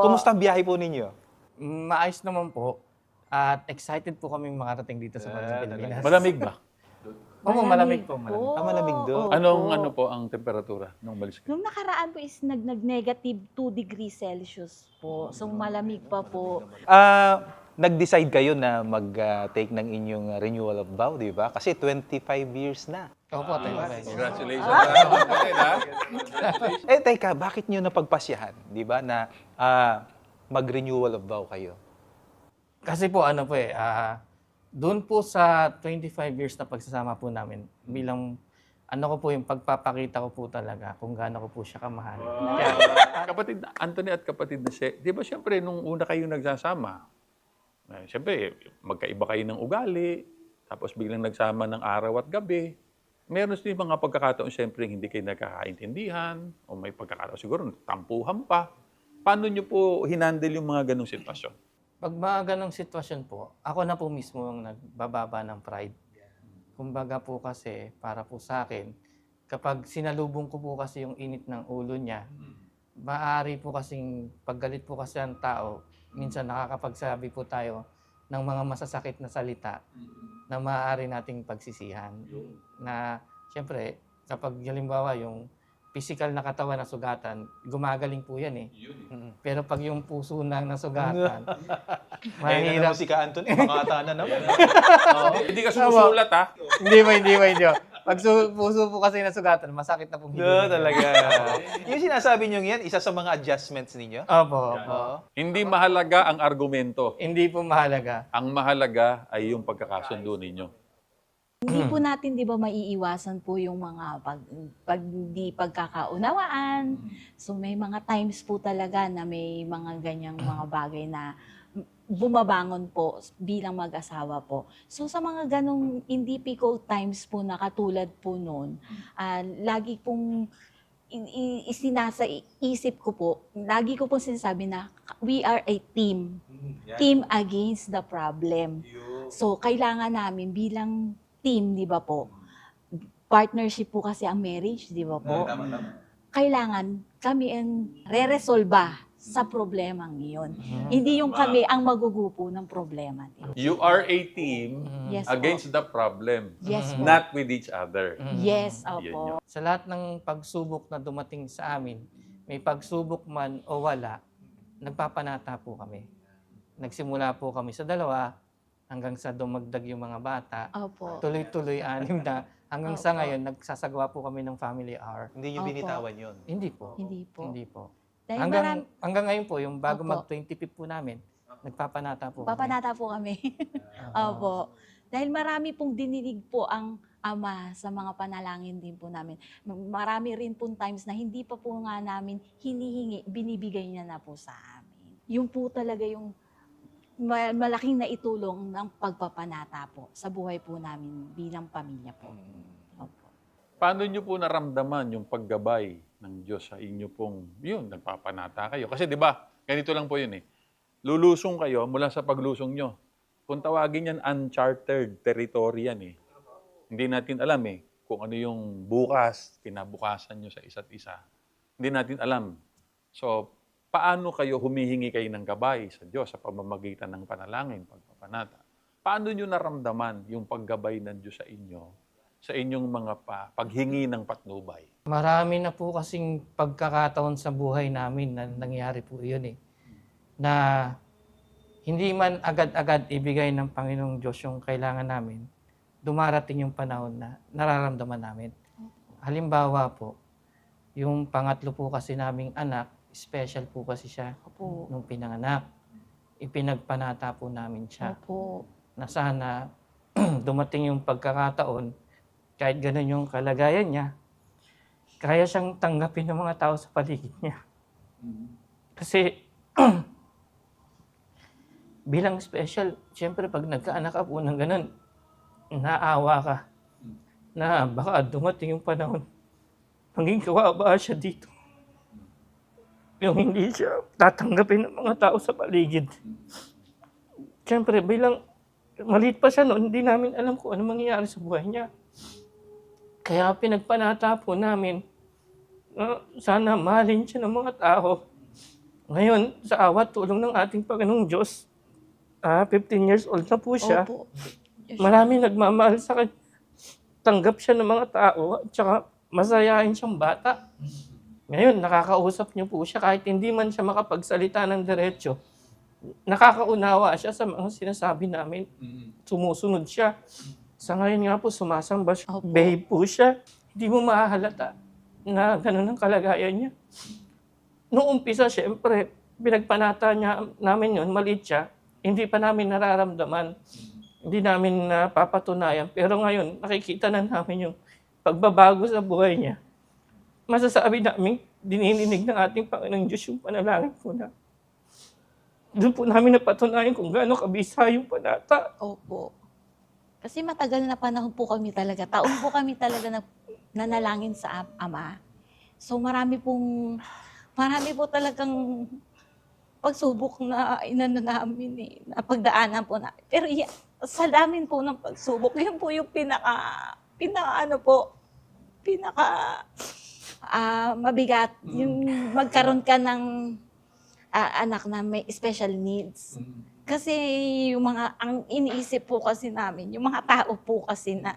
Opo. Kumusta ang biyahe po ninyo? Maayos naman po. At excited po kaming makarating dito sa Ah, Pilipinas. Malamig ba? Oo, malamig po. Malamig. Malamig doon. Opo. Anong po ang temperatura nung malis ka? Nung nakaraan po is nag-negative 2 degrees Celsius po. So malamig pa po. Nag-decide kayo na mag-take ng inyong renewal of vow, di ba? Kasi 25 years na. Opo, tayo ba? Congratulations. Teka, bakit nyo napagpasyahan, di ba, na mag-renewal of vow kayo? Kasi po, doon po sa 25 years na pagsasama po namin, bilang yung pagpapakita ko po talaga kung gaano ko po siya kamahal. Kapatid Anthony at kapatid na si, di ba siyempre nung una kayo nagsasama, siyempre magkaiba kayo ng ugali, tapos biglang nagsama ng araw at gabi. Meron din mga pagkakataon siyempre hindi kayo nagkakaintindihan, o may pagkakataon siguro tampuhan pa. Paano nyo po hinandle yung mga ganong sitwasyon? Pag mga ganong sitwasyon po, ako na po mismo yung nagbababa ng pride. Kumbaga po kasi, para po sa akin, kapag sinalubong ko po kasi yung init ng ulo niya, maaari po kasing paggalit po kasi ang tao, minsan nakakapagsabi po tayo ng mga masasakit na salita na maaari nating pagsisihan. Na, siyempre, kapag halimbawa yung physical na katawan na sugatan, gumagaling po yan eh. Pero pag yung puso na nasugatan, mahirap. Si Ka Anthony, makata na naman. Hindi ka sumusulat ha? Hindi ba. Pag puso po kasi nasugatan, masakit na po. Talaga. Yung sinasabi nyo yan, isa sa mga adjustments ninyo? Opo. Hindi mahalaga ang argumento. Hindi po mahalaga. Ang mahalaga ay yung pagkakasundo ninyo. Hindi po natin, di ba, maiiwasan po yung mga di pagkakaunawaan. So may mga times po talaga na may mga ganyang mga bagay na bumabangon po bilang mag-asawa po. So sa mga ganong difficult times po na katulad po noon, lagi pong isinasa isip ko po, lagi ko pong sinasabi na we are a team. Team against the problem. So kailangan namin bilang team, di ba po? Partnership po kasi ang marriage, di ba po? Kailangan kami ang re-resolba sa problemang iyon. Hindi yung kami ang magugupo ng problema. You are a team Yes against the problem, Yes po. not with each other. Yes, Yun opo. Sa lahat ng pagsubok na dumating sa amin, may pagsubok man o wala, nagpapanata po kami. Nagsimula po kami sa 2, hanggang sa dumagdag yung mga bata. Opo. Tuloy-tuloy 6 na. Hanggang sa ngayon, nagsasagawa po kami ng family hour. Hindi nyo Opo. binitawan yun. Hindi po. Hindi po. Hindi po. Dahil Hanggang ngayon po, yung bago Opo. mag-25 po namin, nagpapanata po kami. papanata po kami. Opo. Dahil marami pong dinilig po ang Ama sa mga panalangin din po namin. Marami rin pong times na hindi pa po nga namin hinihingi, binibigay niya na po sa amin. Yung po talaga yung malaking naitulong ng pagpapanata po sa buhay po namin bilang pamilya po. Opo. Paano nyo po naramdaman yung paggabay ng Diyos sa inyo pong, nagpapanata kayo? Kasi di ba, ganito lang po yun eh. Lulusong kayo mula sa paglusong nyo. Kung tawagin yan, uncharted territory yan eh. Hindi natin alam eh, kung ano yung bukas, kinabukasan nyo sa isa't isa. Hindi natin alam. So, paano kayo humihingi kayo ng gabay sa Diyos sa pamamagitan ng panalangin, pagpapanata? Paano nyo naramdaman yung paggabay ng Diyos sa inyong mga paghingi ng patnubay? Marami na po kasing pagkakataon sa buhay namin na nangyari po yun eh. Na hindi man agad-agad ibigay ng Panginoong Diyos yung kailangan namin, dumarating yung panahon na nararamdaman namin. Halimbawa po, yung pangatlo po kasi naming anak, special po kasi siya Opo. nung pinanganak. Ipinagpanata po namin siya Opo. na sana dumating yung pagkakataon, kahit ganun yung kalagayan niya, kaya siyang tanggapin ng mga tao sa paligid niya. Kasi bilang special, siyempre pag nagkaanak ka po ng ganun, naawa ka na baka dumating yung panahon, maging kawawa siya dito. Yung hindi siya tatanggapin ng mga tao sa paligid. Siyempre, bilang maliit pa siya noon, hindi namin alam kung ano mangyayari sa buhay niya. Kaya pinagpanata po namin na sana mahalin siya ng mga tao. Ngayon, sa awa tulong ng ating Panginoong Diyos, 15 years old na po siya. Opo. Marami nagmamahal sa kanya. Tanggap siya ng mga tao at saka masayahin siyang bata. Ngayon, nakakausap niyo po siya kahit hindi man siya makapagsalita ng diretsyo. Nakakaunawa siya sa mga sinasabi namin. Sumusunod siya. Sa ngayon nga po, sumasamba siya. Opo. Behave po siya. Hindi mo mahahalata na gano'n ang kalagayan niya. Noong umpisa, syempre, pinagpanata niya namin yun, maliit siya. Hindi pa namin nararamdaman. Hindi namin napapatunayan. Pero ngayon, nakikita na namin yung pagbabago sa buhay niya. Masasabi namin, dinininig ng ating Panginoong Diyos yung panalangin po na. Doon po namin napatunayan kung gaano kabisa yung panata. Opo. Kasi matagal na panahon po kami talaga. Taon po kami talaga nanalangin sa Ama. So marami po talagang pagsubok na inano namin eh, na pagdaanan po na. Pero sa damin po ng pagsubok, yun po yung mabigat. Yung magkaroon ka ng anak na may special needs. Kasi ang iniisip po kasi namin, yung mga tao po kasi na,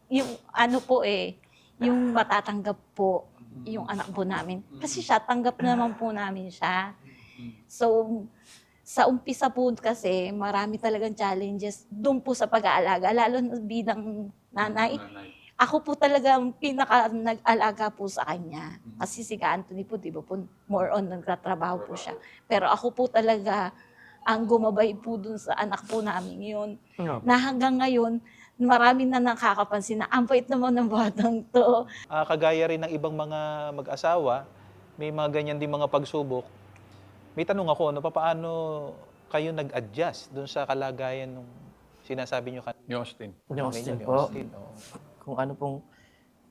yung ano po yung matatanggap po yung anak po namin. Kasi siya, tanggap naman po namin siya. So, sa umpisa po kasi, marami talagang challenges doon po sa pag-aalaga, lalo na bilang nanay. Ako po talaga ang pinaka nag-alaga po sa kanya. Kasi si Ka Anthony po, di ba po, more on nagtatrabaho po siya. Pero ako po talaga ang gumabay po dun sa anak po namin yun. Na hanggang ngayon, marami na nakakapansin na ang bait naman ng batang to. Kagaya rin ng ibang mga mag-asawa, may mga ganyan din mga pagsubok. May tanong ako, paano kayo nag-adjust dun sa kalagayan ng sinasabi nyo kanina? Ni Austin. Ni Austin Ni po. Austin, oo. Kung ano pong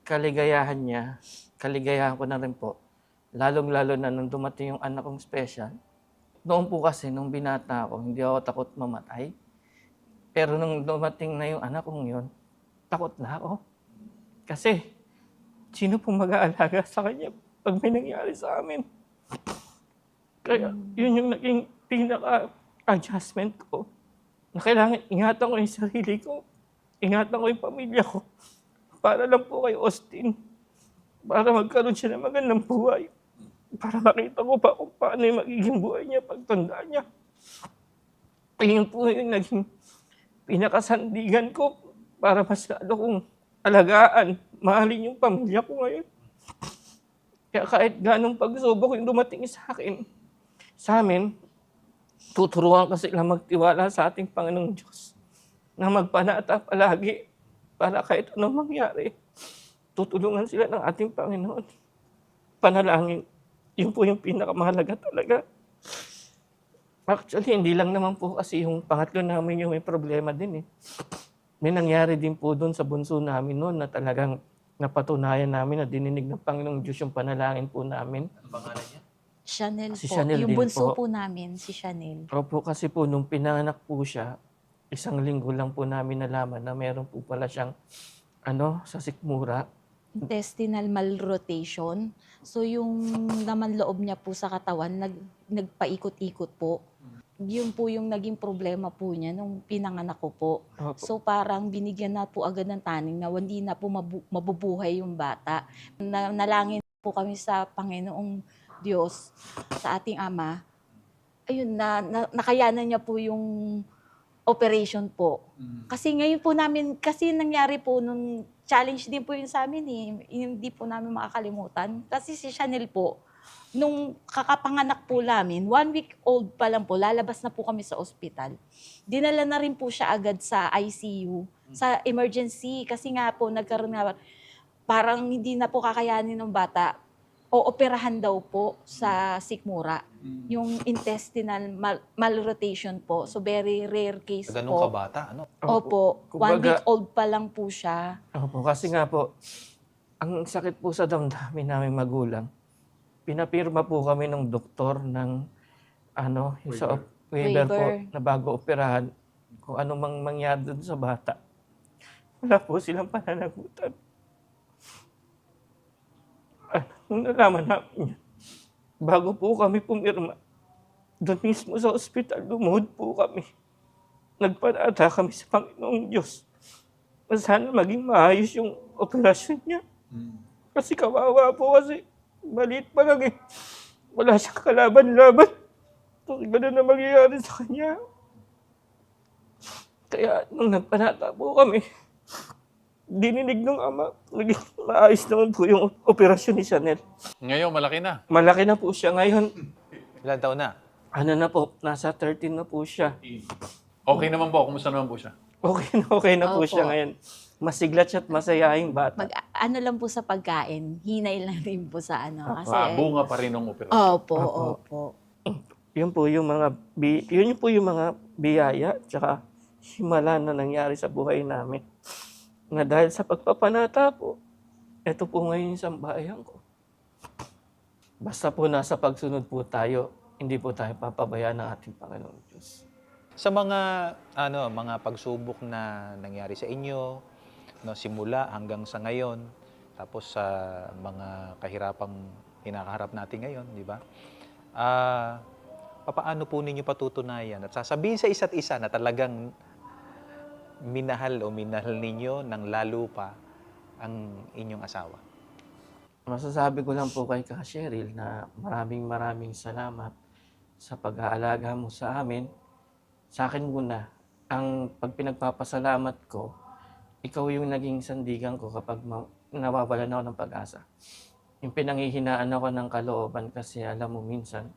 kaligayahan niya, kaligayahan ko na rin po. Lalong-lalo na nung dumating yung anak kong special. Noon po kasi, nung binata ako, hindi ako takot mamatay. Pero nung dumating na yung anak kong yun, takot na ako. Kasi, sino pong mag-aalaga sa kanya pag may nangyari sa amin? Kaya, yun yung naging pinaka-adjustment ko. Na kailangan ingatan ko yung sarili ko. Ingatan ko yung pamilya ko. Para lang po kay Austin. Para magkaroon siya ng magandang buhay. Para makita ko pa kung paano yung magiging buhay niya pagtanda niya. Yun po yung naging pinakasandigan ko para mas lalo kong alagaan, mahalin yung pamilya ko ngayon. Kaya kahit ganong pagsubok yung dumating sa akin, sa amin, tuturuan ko sila magtiwala sa ating Panginoong Diyos na magpanata palagi para kahit anong mangyari, tutulungan sila ng ating Panginoon. Panalangin, yun po yung pinakamahalaga talaga. Actually, hindi lang naman po kasi yung pangatlo namin yung may problema din eh. May nangyari din po doon sa bunso namin noon na talagang napatunayan namin na dininig ng Panginoong Diyos yung panalangin po namin. Ano pangalan niya? Chanel Si po. Chanel Yung din bunso po. po namin, si Chanel. Opo, kasi po nung pinanganak po siya, 1 linggo lang po namin nalaman na meron po pala siyang sa sikmura. Intestinal malrotation. So yung laman loob niya po sa katawan, nagpaikot-ikot po. Yun po yung naging problema po niya nung pinanganak ko po. Opo. So parang binigyan na po agad ng taning na hindi na po mabubuhay yung bata. Nalangin po kami sa Panginoong Diyos, sa ating Ama. Ayun, nakayanan niya po yung operation po. Kasi ngayon po namin, kasi nangyari po nung challenge din po yun sa amin eh. Hindi po namin makakalimutan. Kasi si Chanel po, nung kakapanganak po namin, 1 week old pa lang po, lalabas na po kami sa ospital. Dinala na rin po siya agad sa ICU, sa emergency. Kasi nga po, nagkaroon nga, parang hindi na po kakayanin ng bata. O operahan daw po sa sikmura. Yung intestinal malrotation po. So very rare case Ganun po. kabata, ano? Opo, 1 Kumbaga- week old pa lang po siya. Opo, kasi nga po, ang sakit po sa damdamin namin magulang, pinapirma po kami ng doktor ng yung sa waiver po Waiver. na bago operahan kung ano mang mangyari doon sa bata. Wala po silang pananagutan. Nung nalaman namin yan, bago po kami pumirma, Doon mismo sa ospital, lumuhod po kami. Nagpanata kami sa Panginoong Diyos na sana maging maayos yung operasyon niya. Kasi kawawa po kasi maliit pa lang eh. Wala siyang kalaban-laban. So, ganun na mangyayari sa kanya. Kaya nung nagpanata po kami, dininig ng ama, naging maayos naman po yung operasyon ni Chanel. Ngayon, malaki na. Malaki na po siya ngayon. Ilan taon na? Ano na po, nasa 13 na po siya. Okay naman po. Kumusta naman po siya? Okay na po Opo. siya ngayon. Masiglat siya at masayahing bata. Ano lang po sa pagkain, hinay lang din po sa ano. Kasi, Bunga pa rin ng operasyon. opo, Opo. opo. Yun po yung mga biyaya tsaka himala na nangyari sa buhay namin. Na dahil sa pagpapanata po, ito po ngayon yung sambahayan ko. Basta po nasa pagsunod po tayo, hindi po tayo papabayaan ng ating Panginoong Diyos. Sa mga pagsubok na nangyari sa inyo, no, simula hanggang sa ngayon, tapos sa mga kahirapang kinakaharap natin ngayon, di ba? Papaano po ninyo patutunayan at sasabihin sa isa't isa na talagang minahal ninyo ng lalo pa ang inyong asawa? Masasabi ko lang po kay Ka Cheryl na maraming salamat sa pag-aalaga mo sa amin. Sa akin muna, ang pagpinagpapasalamat ko, ikaw yung naging sandigan ko kapag nawawalan ako ng pag-asa. Yung pinanghihinaan ako ng kalooban kasi alam mo minsan,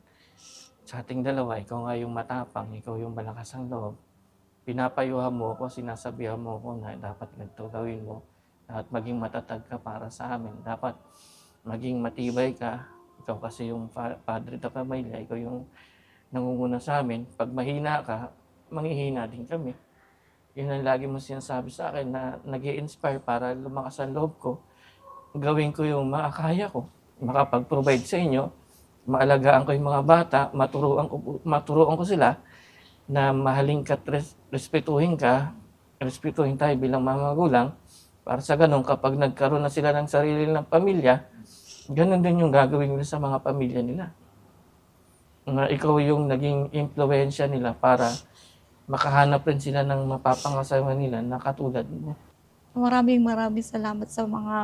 sa ating dalawa, ikaw nga yung matapang, ikaw yung malakas ang loob. Pinapayuhan mo ako, sinasabihan mo ako na dapat ganito gawin mo. Dapat maging matatag ka para sa amin. Dapat maging matibay ka. Ikaw kasi yung padre ng pamilya, ikaw yung nangunguna sa amin. Pag mahina ka, manghihina din kami. Yun ang lagi mo sinasabi sa akin na nag-i-inspire para lumakas ang loob ko. Gawin ko yung makakaya ko. Makapag-provide sa inyo. Maalagaan ko yung mga bata. Maturuan ko sila na mahalin ka at respetuhin ka. Respetuhin tayo bilang mga magulang. Para sa ganun, kapag nagkaroon na sila ng sarili ng pamilya, ganun din yung gagawin nila sa mga pamilya nila. Na ikaw yung naging impluwensya nila para makahanap rin sila ng mapapangasawa nila na katulad mo. Maraming salamat sa mga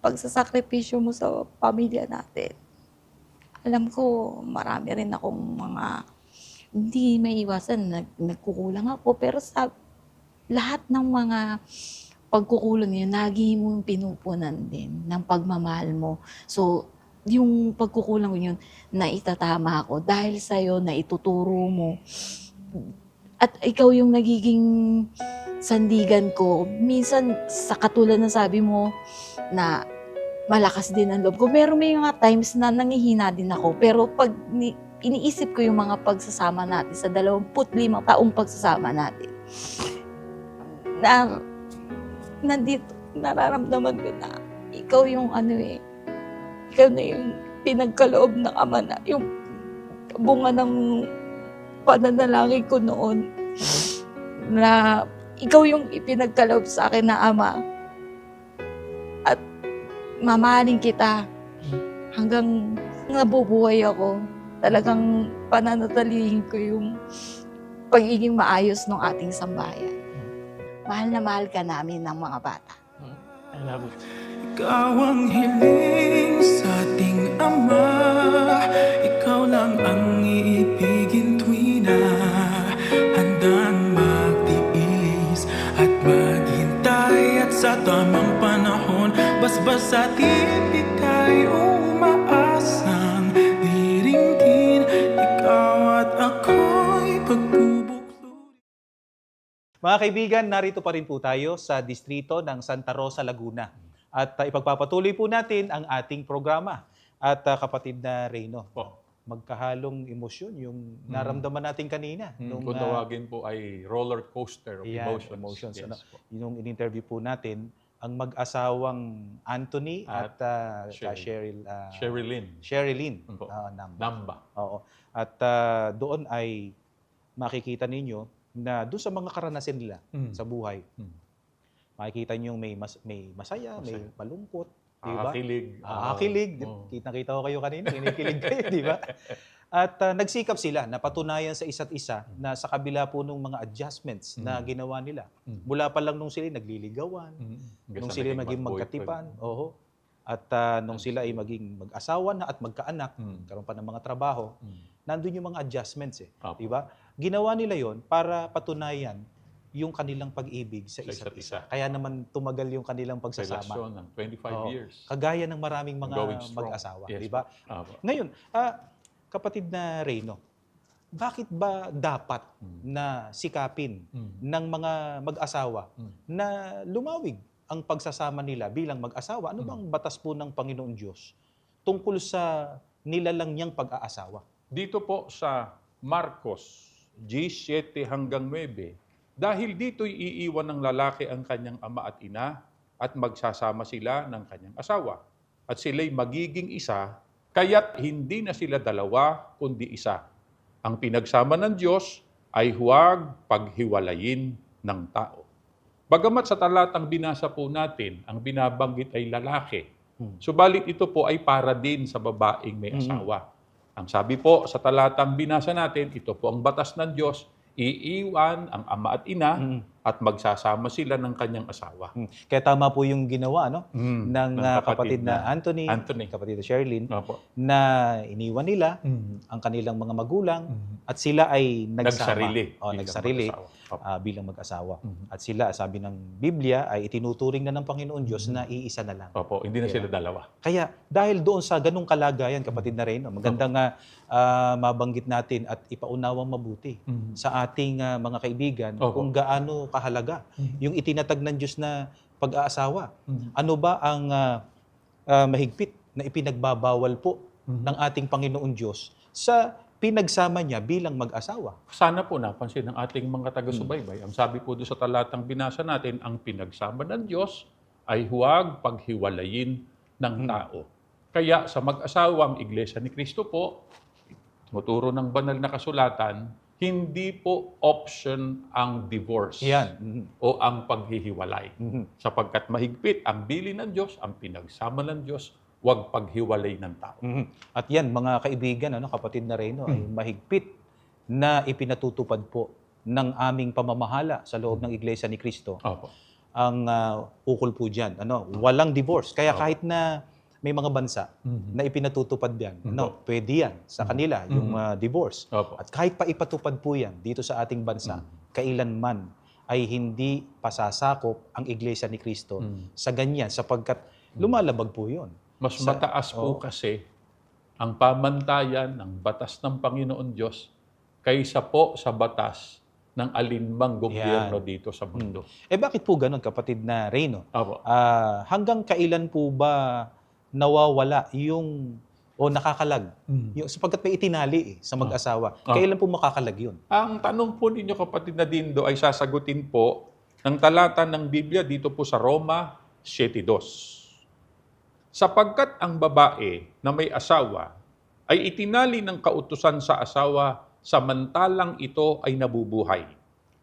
pagsasakripisyo mo sa pamilya natin. Alam ko, marami rin akong mga hindi may iwasan, nagkukulang ako. Pero sa lahat ng mga pagkukulang yun, lagi mo pinupunan din ng pagmamahal mo. So, yung pagkukulang yun, na itatama ako dahil sa'yo, na ituturo mo. At ikaw yung nagiging sandigan ko. Minsan, sa katulad na sabi mo, na malakas din ang loob ko. May mga times na nangihina din ako. Pero pag iniisip ko yung mga pagsasama natin sa 25 taong pagsasama natin, na nandito, nararamdaman ko na ikaw yung ikaw na yung pinagkaloob ng Ama na, yung bunga ng pananalangin ko noon, na ikaw yung ipinagkaloob sa akin na Ama. At mamahalin kita hanggang nabubuhay ako. Talagang pananatilihin ko yung pagiging maayos ng ating sambahayan. Mahal na mahal ka namin ng mga bata. I love you. Ikaw ang hiling sa ating Ama. Ikaw lang ang iibigin tuwi na handang magtiis at maghintay. At sa tamang panahon, basbas at ibigay umaasang diringgin. Ikaw at ako'y pagbubuklod. Mga kaibigan, narito pa rin po tayo sa distrito ng Santa Rosa, Laguna. At ipagpapatuloy po natin ang ating programa. At kapatid na Reyno, magkahalong emosyon yung naramdaman natin kanina. Kung tawagin po ay roller coaster of emotions. Yes, Yes, po. Yung in-interview po natin, ang mag-asawang Anthony at Sherilyn Opo. Namba. Namba. Oo. At doon ay makikita ninyo na doon sa mga karanasan nila sa buhay, makikita niyo may masaya, may malungkot, Di ba? Kilig. Kilig. Kitang-kita ko kayo kanina, kinikilig kayo, di ba? At nagsikap sila na patunayan sa isa't isa na sa kabila po ng mga adjustments na ginawa nila. Mula pa lang nung sila nagliligawan, nung sila maging magkatipan, at nung sila ay maging mag-asawa na at magkaanak, karoon pa ng mga trabaho, nandun yung mga adjustments di ba? Ginawa nila yon para patunayan yung kanilang pag-ibig sa isa't isa. Kaya naman tumagal yung kanilang pagsasama. Relasyon ng 25 years. Kagaya ng maraming mga Going strong. mag-asawa, Yes, di ba? Apo. Ngayon, kapatid na Reyno, bakit ba dapat na sikapin ng mga mag-asawa na lumawig ang pagsasama nila bilang mag-asawa? Ano bang batas po ng Panginoon Diyos tungkol sa nilalang niyang pag-aasawa? Dito po sa Marcos 17 hanggang 9, dahil dito'y iiwan ng lalaki ang kanyang ama at ina at magsasama sila ng kanyang asawa. At sila'y magiging isa, kaya't hindi na sila dalawa kundi isa. Ang pinagsama ng Diyos ay huwag paghiwalayin ng tao. Bagamat sa talatang binasa po natin, ang binabanggit ay lalaki. Subalit ito po ay para din sa babaeng may asawa. Ang sabi po sa talatang binasa natin, ito po ang batas ng Diyos, iiwan ang ama at ina at magsasama sila ng kanyang asawa. Kaya tama po yung ginawa ng ng kapatid na Anthony, kapatid na Sherlyn, Opo. na iniwan nila ang kanilang mga magulang at sila ay nagsama. Nagsarili bilang mag-asawa. At sila, sabi ng Biblia, ay itinuturing na ng Panginoon Diyos na iisa na lang. Opo, hindi na sila dalawa. Kaya dahil doon sa ganung kalagayan, kapatid na Reyno, magandang mabanggit natin at ipaunawang mabuti sa ating mga kaibigan kung gaano kahalaga yung itinatag ng Diyos na pag-aasawa. Ano ba ang mahigpit na ipinagbabawal po ng ating Panginoon Diyos sa pinagsama niya bilang mag-asawa? Sana po napansin ng ating mga taga-subaybay. Ang sabi po doon sa talatang binasa natin, ang pinagsama ng Diyos ay huwag paghiwalayin ng tao. Kaya sa mag-asawang Iglesia ni Cristo po, tumuturo ng banal na kasulatan, hindi po option ang divorce o ang paghihiwalay. Sapagkat mahigpit ang bilin ng Diyos, ang pinagsama ng Diyos, huwag paghiwalay ng tao. At yan, mga kaibigan, kapatid na Reyno, ay mahigpit na ipinatutupad po ng aming pamamahala sa loob ng Iglesia ni Cristo. Opo. Ang ukol po dyan, walang divorce. Kaya kahit na may mga bansa na ipinatutupad yan, pwede yan sa kanila, yung divorce. Opo. At kahit pa ipatupad po yan dito sa ating bansa, kailanman ay hindi pasasakop ang Iglesia ni Cristo sa ganyan, sapagkat lumalabag po yun. Mas mataas po kasi ang pamantayan ng batas ng Panginoon Diyos kaysa po sa batas ng alinmang gobyerno dito sa mundo. Bakit po ganun, kapatid na Reyno? Opo. Hanggang kailan po ba nawawala yung o nakakalag? Yung, sapagkat may itinali sa mag-asawa. Kailan po makakalag yun? Ang tanong po ninyo, kapatid na Dindo, ay sasagutin po ng talata ng Biblia dito po sa Roma 7:2. Sapagkat ang babae na may asawa ay itinali ng kautusan sa asawa samantalang ito ay nabubuhay.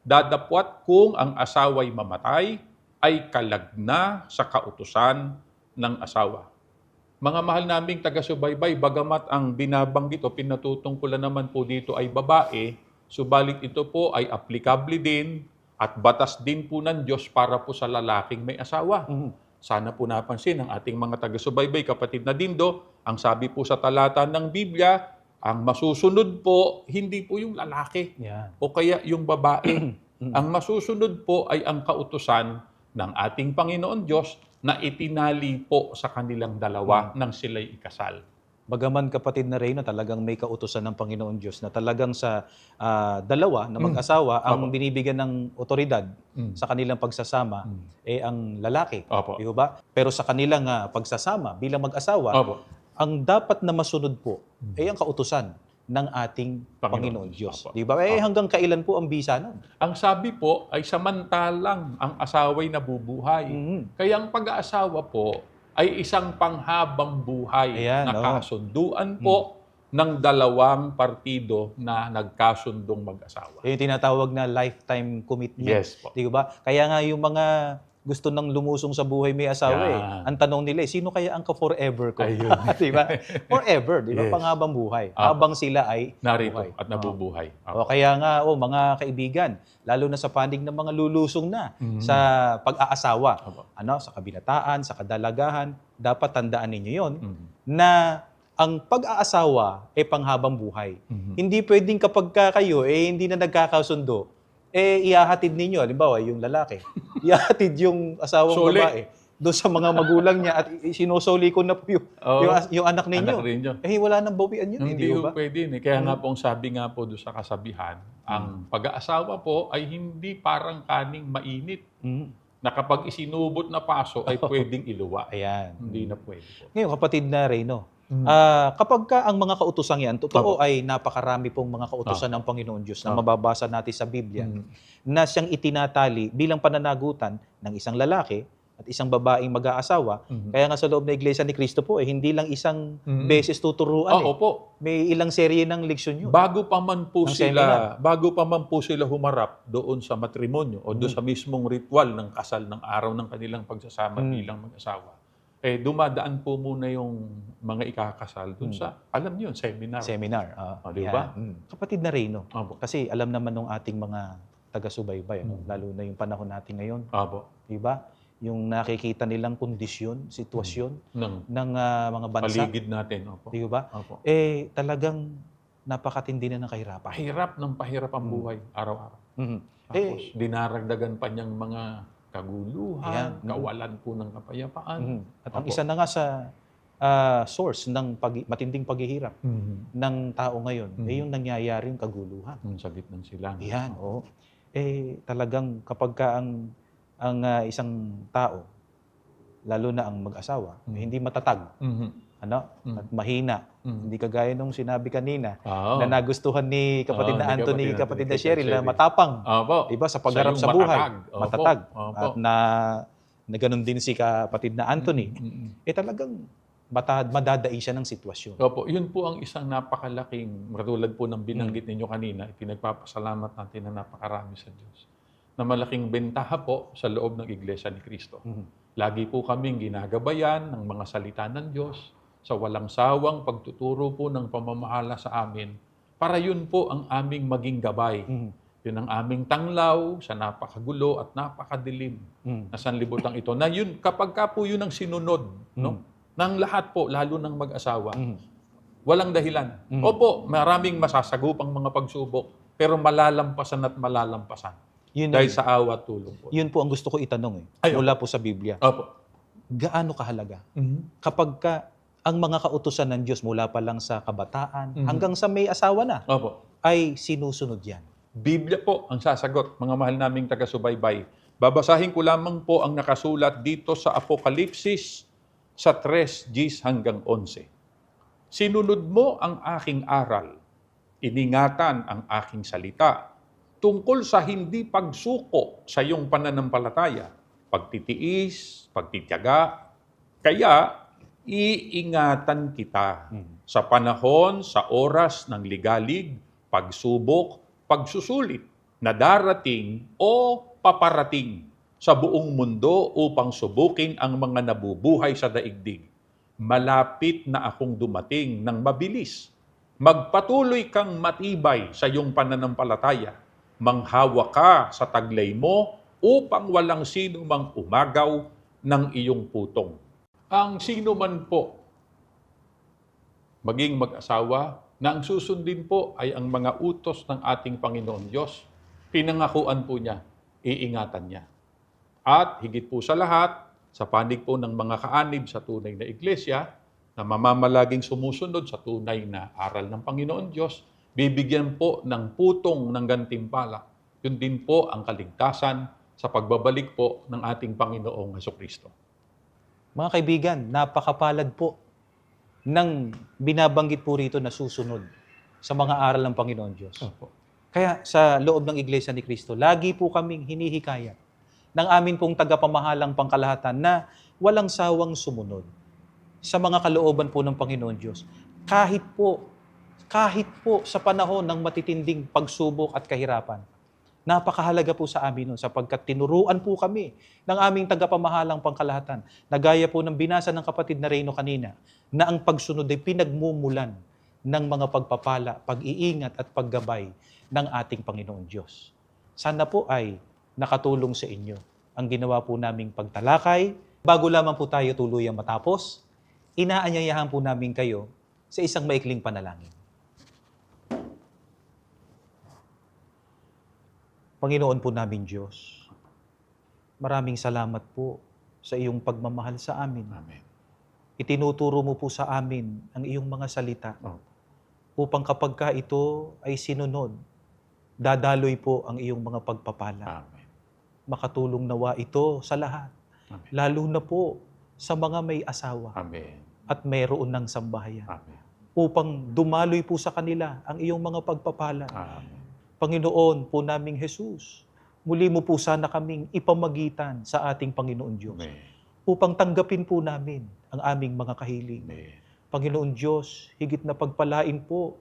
Dadapwat kung ang asawa'y mamatay, ay kalagna sa kautusan ng asawa. Mga mahal naming taga-subaybay, bagamat ang binabanggit o pinatutungkulan naman po dito ay babae, subalit ito po ay aplikable din at batas din po ng Diyos para po sa lalaking may asawa. Sana po napansin ng ating mga taga-subaybay, kapatid na Dindo, ang sabi po sa talata ng Biblia, ang masusunod po, hindi po yung lalaki o kaya yung babae. Ang masusunod po ay ang kautusan ng ating Panginoon Diyos na itinali po sa kanilang dalawa nang sila'y ikasal. Bagaman, kapatid na Reyno, talagang may kautusan ng Panginoon Diyos na talagang sa dalawa na mag-asawa, ang binibigyan ng otoridad sa kanilang pagsasama ang lalaki. Di ba? Pero sa kanilang pagsasama bilang mag-asawa, ang dapat na masunod po ay ang kautusan ng ating Panginoon Diyos. Di ba? Hanggang kailan po ang bisa nun? Ang sabi po ay samantalang ang asawa'y nabubuhay. Kaya ang pag-aasawa po ay isang panghabang buhay na kasunduan po ng dalawang partido na nagkasundong mag-asawa. Yung tinatawag na lifetime commitment. Yes po. Di ba? Kaya nga yung mga gusto nang lumusong sa buhay may asawa eh. Yan. Ang tanong nila sino kaya ang ka-forever ko? Ayun. Di ba? Forever, di ba? Yes. Panghabang buhay. Apo. Habang sila ay Narito buhay. at nabubuhay. O kaya nga, mga kaibigan, lalo na sa panig ng mga lulusong na sa pag-aasawa, Apo. sa kabilataan, sa kadalagahan, dapat tandaan ninyo yon Mhm. na ang pag-aasawa ay panghabang buhay. Mhm. Hindi pwedeng kapag kayo hindi na nagkakasundo, ihahatid ninyo, halimbawa yung lalaki, ihahatid yung asawang Soli. babae doon sa mga magulang niya at sinusoli ko na po Oo. yung anak ninyo. Anak ninyo. Wala nang bawian yun, Hindi hindi ho ba? pwede. Kaya nga pong sabi nga po doon sa kasabihan, ang pag-aasawa po ay hindi parang kaning mainit Mm. na kapag isinubot na paso ay pwedeng iluwa. Ayan. Hindi na pwede po. Ngayon, kapatid na Reyno, kapag ang mga kautosang yan, totoo ay napakarami pong mga kautosan ng Panginoon Diyos na mababasa natin sa Biblia na siyang itinatali bilang pananagutan ng isang lalaki at isang babaeng mag-aasawa. Kaya nga sa loob ng Iglesia ni Cristo po, hindi lang isang beses tuturuan. Opo. May ilang serye ng leksyon yun. Bago pa man po Ng sila humarap doon sa matrimonyo o doon sa mismong ritual ng kasal ng araw ng kanilang pagsasama bilang mag-asawa, dumadaan po muna yung mga ikakasal doon sa, alam niyo, seminar. Seminar. di ba? Kapatid na Reyno, Opo. kasi alam naman ng ating mga taga-subaybay, lalo na yung panahon natin ngayon, Opo. di ba? Yung nakikita nilang kondisyon, sitwasyon Ng ng mga bansa, paligid natin. Opo. di ba? Opo. Talagang napakatindi na ng kahirapan. Pahirap ng pahirap ang buhay araw-araw. Mhm. Tapos dinaragdagan pa niyang mga kaguluhan, Ayan. kawalan po ng kapayapaan. Mhm. At ang Opo. isa na nga sa source ng matinding paghihirap ng tao ngayon, yung nangyayaring kaguluhan. Ang sagit ng silang. Yan, oo. Talagang kapag ka ang isang tao, lalo na ang mag-asawa, hindi matatag, at mahina. Hindi kagaya nung sinabi kanina, Oo. na nagustuhan ni kapatid na ni Anthony, kapatid kapatid na na Cheryl, na Cheryl. matapang. Opo. Diba? Sa pagharap Siya sa yung buhay. matatag. Opo. Matatag. Opo. At na ganun din si kapatid na Anthony. Talagang madadai siya ng sitwasyon. Opo, yun po ang isang napakalaking, katulad po ng binanggit ninyo kanina, ipinagpapasalamat natin na napakarami sa Diyos. Na malaking bentaha po sa loob ng Iglesia ni Cristo. Lagi po kaming ginagabayan ng mga salita ng Diyos sa walang sawang pagtuturo po ng pamamahala sa amin para yun po ang aming maging gabay. Yun ang aming tanglaw sa napakagulo at napakadilim na sanlibutan ito. Na yun, kapag ka po yun ang sinunod, no? Ng lahat po, lalo ng mag-asawa, walang dahilan. Opo, maraming masasagupang mga pagsubok, pero malalampasan at malalampasan. Yun, Dahil sa awa at tulong po. yun po ang gusto ko itanong Ay, mula po sa Biblia. Opo. Gaano kahalaga kapag ka ang mga kautusan ng Diyos mula pa lang sa kabataan hanggang sa may asawa na Opo. ay sinusunod yan? Biblia po ang sasagot, mga mahal naming taga-subaybay. Babasahin ko lamang po ang nakasulat dito sa Apokalipsis sa 3:10 hanggang 11. Sinunod mo ang aking aral, iningatan ang aking salita, tungkol sa hindi pagsuko sa iyong pananampalataya, pagtitiis, pagtitiyaga. Kaya, iingatan kita sa panahon, sa oras ng ligalig, pagsubok, pagsusulit na darating o paparating sa buong mundo upang subukin ang mga nabubuhay sa daigdig. Malapit na akong dumating ng mabilis. Magpatuloy kang matibay sa iyong pananampalataya. Manghawa ka sa taglay mo upang walang sino mang umagaw ng iyong putong. Ang sino man po, maging mag-asawa, na ang susundin po ay ang mga utos ng ating Panginoon Diyos, pinangakuan po niya, iingatan niya. At higit po sa lahat, sa panig po ng mga kaanib sa tunay na iglesia, na mamamalaging sumusunod sa tunay na aral ng Panginoon Diyos, bibigyan po ng putong ng gantimpala. Yun din po ang kaligtasan sa pagbabalik po ng ating Panginoong Hesukristo. Mga kaibigan, napakapalad po ng binabanggit po rito na susunod sa mga aral ng Panginoon Diyos. Opo. Kaya sa loob ng Iglesia ni Cristo, lagi po kaming hinihikayat ng amin pong tagapamahalang pangkalahatan na walang sawang sumunod sa mga kalooban po ng Panginoon Diyos. Kahit po sa panahon ng matitinding pagsubok at kahirapan, Napakahalaga po sa amin nun sapagkat tinuruan po kami ng aming tagapamahalang pangkalahatan na gaya po ng binasa ng kapatid na Reyno kanina na ang pagsunod ay pinagmumulan ng mga pagpapala, pag-iingat at paggabay ng ating Panginoon Diyos. Sana po ay nakatulong sa inyo ang ginawa po naming pagtalakay. Bago lamang po tayo tuluyang matapos, inaanyayahan po namin kayo sa isang maikling panalangin. Panginoon po namin Diyos, maraming salamat po sa iyong pagmamahal sa amin. Amen. Itinuturo mo po sa amin ang iyong mga salita upang kapag ka ito ay sinunod, dadaloy po ang iyong mga pagpapala. Amen. Makatulong nawa ito sa lahat, Amen. lalo na po sa mga may asawa Amen. at mayroon ng sambahayan, Amen. upang dumaloy po sa kanila ang iyong mga pagpapala. Amen. Panginoon po naming Jesus, muli mo po sana kaming ipamagitan sa ating Panginoon Diyos Amen. upang tanggapin po namin ang aming mga kahiling. Amen. Panginoon Diyos, higit na pagpalain po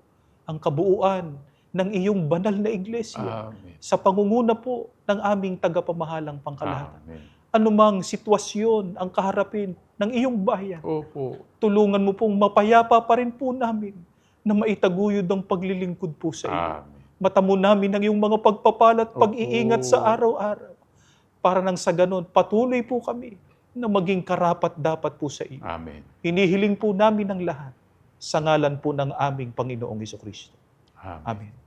ang kabuuan ng iyong banal na iglesia Amen. sa pangunguna po ng aming tagapamahalang pangkalahatan. Amen. Anumang sitwasyon ang kaharapin ng iyong bayan, Opo. tulungan mo pong mapayapa pa rin po namin na maitaguyod ang paglilingkod po sa iyo. Amen. Matamo namin ang iyong mga pagpapala at pag-iingat sa Opo. araw-araw. Para nang sa ganon, patuloy po kami na maging karapat dapat po sa iyo. Amen. Hinihiling po namin ang lahat sa ngalan po ng aming Panginoong Hesukristo. Amen. Amen.